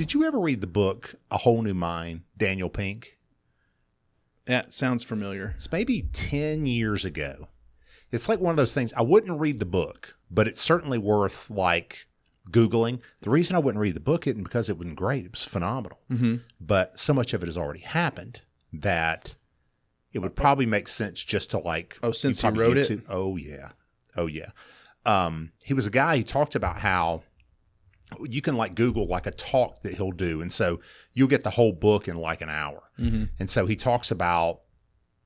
Did you ever read the book A Whole New Mind, Daniel Pink? That sounds familiar. It's maybe 10 years ago. It's like one of those things. I wouldn't read the book, but it's certainly worth like Googling. The reason I wouldn't read the book isn't because it wasn't great. It was phenomenal. Mm-hmm. But so much of it has already happened that it would probably make sense just to like. Oh, since he wrote it? Oh, yeah. Oh, yeah. He was a guy who talked about how you can like Google like a talk that he'll do. And so you'll get the whole book in like an hour. Mm-hmm. And so he talks about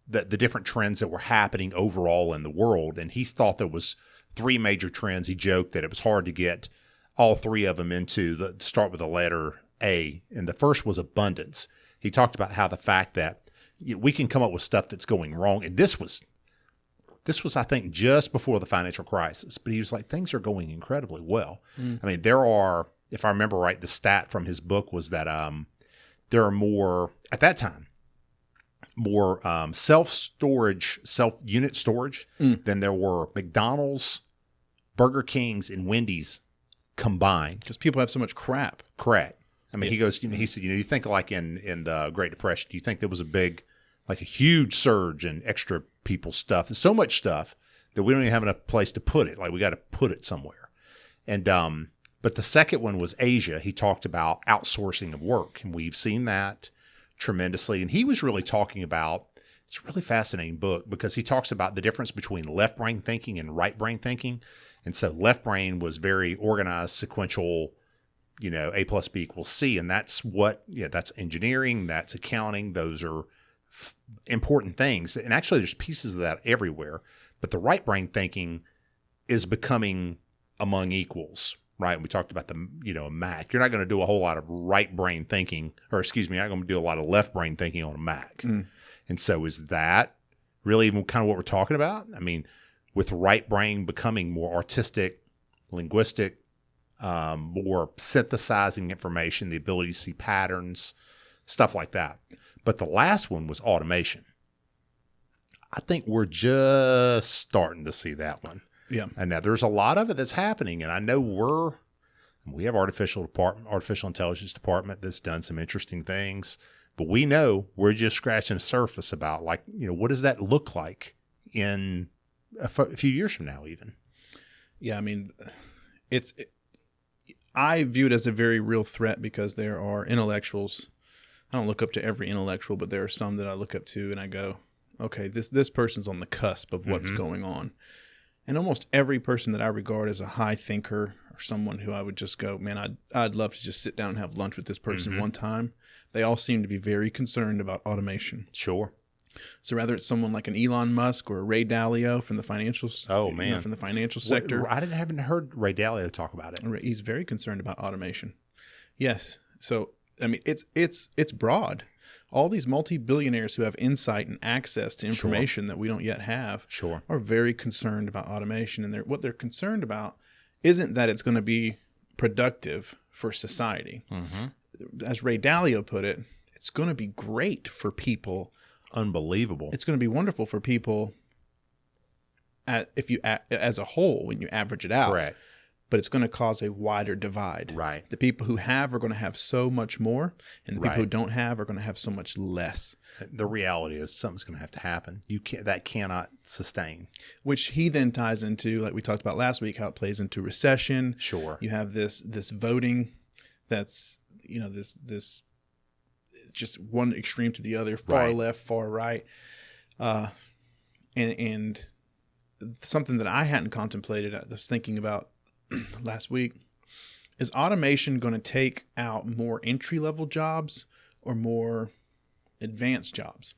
the different trends that were happening overall in the world. And he thought there was 3 major trends. He joked that it was hard to get all 3 of them into start with the letter A. And the first was abundance. He talked about how the fact that we can come up with stuff that's going wrong. And this was, I think, just before the financial crisis. But he was like, things are going incredibly well. I mean, there are, if I remember right, the stat from his book was that there are more, at that time, more self-unit storage than there were McDonald's, Burger King's, and Wendy's combined. Because people have so much crap. Correct. I mean, he goes, he said, you think like in the Great Depression, do you think there was a huge surge in extra people's stuff? There's so much stuff that we don't even have enough place to put it. Like we got to put it somewhere. And, but the second one was Asia. He talked about outsourcing of work, and we've seen that tremendously. And he was really talking about, it's a really fascinating book because he talks about the difference between left brain thinking and right brain thinking. And so left brain was very organized, sequential, A plus B equals C. And that's that's engineering, that's accounting. Those are important things. And actually there's pieces of that everywhere. But the right brain thinking is becoming among equals, right? And we talked about a Mac. You're not going to do a whole lot of right brain thinking, you're not going to do a lot of left brain thinking on a Mac. And so is that really even kind of what we're talking about? I mean, with right brain becoming more artistic, linguistic, more synthesizing information, the ability to see patterns, stuff like that. But the last one was automation. I think we're just starting to see that one. Yeah. And now there's a lot of it that's happening. And I know we have artificial intelligence department that's done some interesting things, but we know we're just scratching the surface about what does that look like in a few years from now even? Yeah. I mean, I view it as a very real threat because there are intellectuals. I don't look up to every intellectual, but there are some that I look up to and I go, okay, this person's on the cusp of what's going on. And almost every person that I regard as a high thinker or someone who I would just go, man, I'd love to just sit down and have lunch with this person one time. They all seem to be very concerned about automation. Sure. So whether it's someone like an Elon Musk or a Ray Dalio from the financial, from the financial sector. I haven't heard Ray Dalio talk about it. He's very concerned about automation. Yes. So I mean, it's broad. All these multi-billionaires who have insight and access to information that we don't yet have are very concerned about automation. And what they're concerned about isn't that it's going to be productive for society. As Ray Dalio put it, it's going to be great for people. Unbelievable. It's going to be wonderful for people as a whole when you average it out. Correct. But it's going to cause a wider divide. Right. The people who have are going to have so much more, and the people who don't have are going to have so much less. The reality is something's going to have to happen. That cannot sustain. Which he then ties into, like we talked about last week, how it plays into recession. Sure. You have this voting that's, this just one extreme to the other, far left, far right. And something that I hadn't contemplated, I was thinking about last week, is automation going to take out more entry-level jobs or more advanced jobs?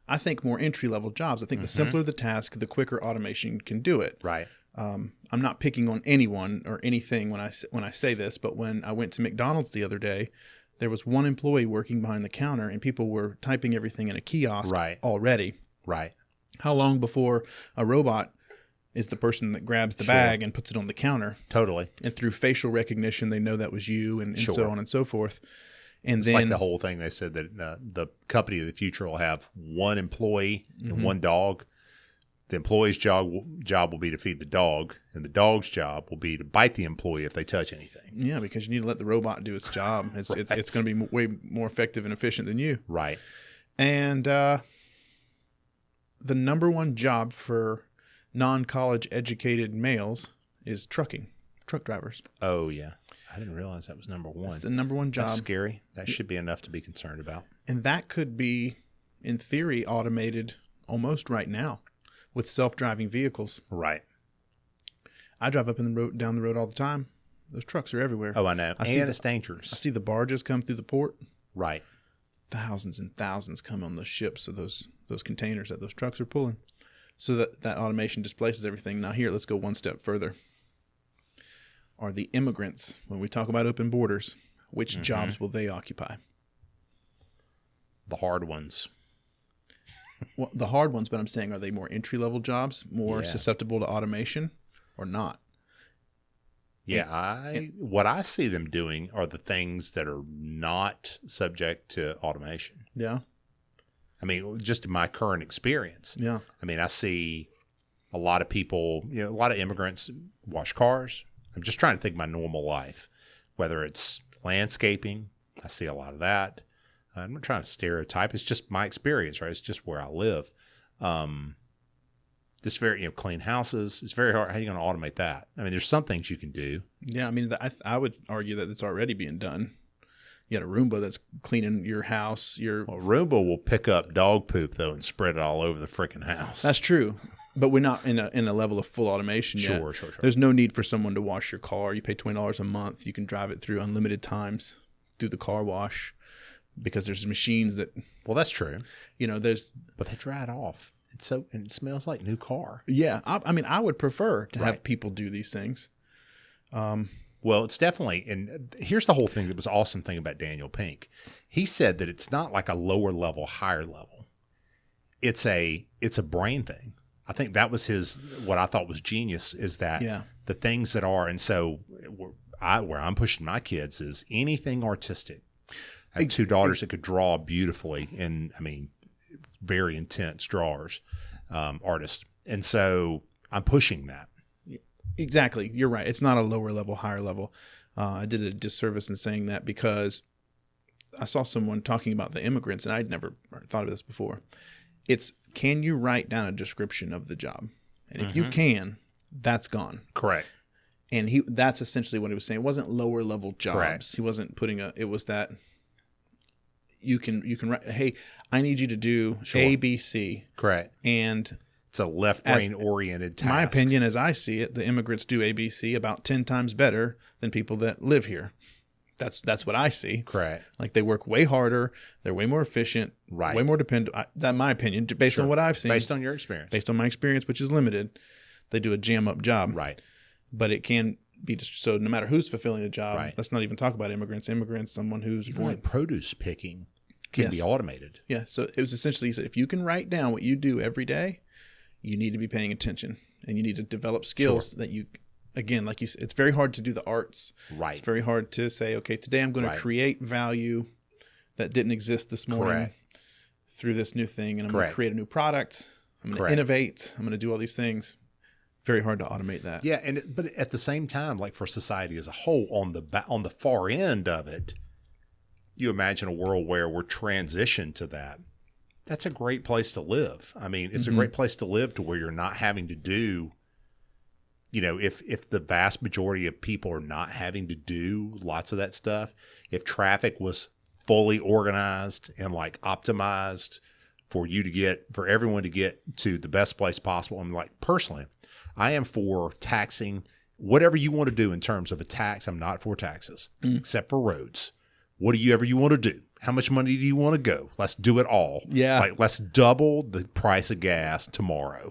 I think more entry-level jobs. I think the simpler the task, the quicker automation can do it. Right. I'm not picking on anyone or anything when I say this, but when I went to McDonald's the other day, there was one employee working behind the counter and people were typing everything in a kiosk already. Right. How long before a robot is the person that grabs the bag and puts it on the counter? Totally. And through facial recognition, they know that was you and so on and so forth. And it's then like the whole thing they said that the company of the future will have one employee and one dog. The employee's job will be to feed the dog, and the dog's job will be to bite the employee if they touch anything. Yeah, because you need to let the robot do its job. It's Right. it's going to be way more effective and efficient than you. Right. And the number one job for non-college educated males is truck drivers. Oh, yeah. I didn't realize that was number one. That's the number one job. That's scary. That should be enough to be concerned about. And that could be, in theory, automated almost right now with self-driving vehicles. Right. I drive up in the road, down the road all the time. Those trucks are everywhere. Oh, I know. It's I dangerous. see the barges come through the port. Right. Thousands and thousands come on those ships, so those containers that those trucks are pulling. So that automation displaces everything. Now here, let's go one step further. Are the immigrants, when we talk about open borders, which jobs will they occupy? The hard ones. Well, the hard ones, but I'm saying, are they more entry-level jobs, more susceptible to automation, or not? Yeah, what I see them doing are the things that are not subject to automation. Yeah. I mean, just in my current experience. Yeah. I mean, I see a lot of people, a lot of immigrants wash cars. I'm just trying to think of my normal life, whether it's landscaping. I see a lot of that. I'm not trying to stereotype. It's just my experience, right? It's just where I live. This very, clean houses. It's very hard. How are you going to automate that? I mean, there's some things you can do. Yeah. I mean, I would argue that it's already being done. You got a Roomba that's cleaning your house. Roomba will pick up dog poop though and spread it all over the freaking house. That's true. But we're not in a level of full automation yet. Sure. There's no need for someone to wash your car. You pay $20 a month. You can drive it through unlimited times, do the car wash, because there's machines that. Well, that's true. There's. But they dry it off. And it smells like new car. Yeah, I mean, I would prefer to have people do these things. Well, it's definitely, and here's the whole thing that was awesome thing about Daniel Pink. He said that it's not like a lower level, higher level. It's a brain thing. I think that was what I thought was genius is that the things that are, and so where I'm pushing my kids is anything artistic. I have two daughters that could draw beautifully, and I mean, very intense drawers, artists. And so I'm pushing that. Exactly. You're right. It's not a lower level, higher level. I did a disservice in saying that because I saw someone talking about the immigrants, and I'd never thought of this before. It's, can you write down a description of the job? And if you can, that's gone. Correct. And that's essentially what he was saying. It wasn't lower level jobs. Correct. He wasn't it was that you can write, hey, I need you to do A, B, C. Correct. And it's a left brain oriented task. My opinion, as I see it, the immigrants do A, B, C about 10 times better than people that live here. That's what I see. Correct. Like they work way harder. They're way more efficient. Right. Way more dependent. That's my opinion, based on what I've seen. Based on your experience. Based on my experience, which is limited. They do a jam up job. Right. But it can be just so no matter who's fulfilling the job. Right. Let's not even talk about immigrants. Someone who's even like produce picking can be automated. Yeah. So it was essentially, he said, if you can write down what you do every day, you need to be paying attention and you need to develop skills that you. Again, like you said, it's very hard to do the arts. Right. It's very hard to say, okay, today I'm going to create value that didn't exist this morning through this new thing, and I'm going to create a new product. I'm going to innovate. I'm going to do all these things. Very hard to automate that. Yeah, but at the same time, like for society as a whole, on the far end of it, you imagine a world where we're transitioned to that. That's a great place to live. I mean, it's a great place to live to where you're not having to do. If the vast majority of people are not having to do lots of that stuff, if traffic was fully organized and like optimized for everyone to get to the best place possible. I'm like, personally, I am for taxing whatever you want to do in terms of a tax. I'm not for taxes except for roads. Whatever you want to do. How much money do you want to go? Let's do it all. Yeah. Like let's double the price of gas tomorrow.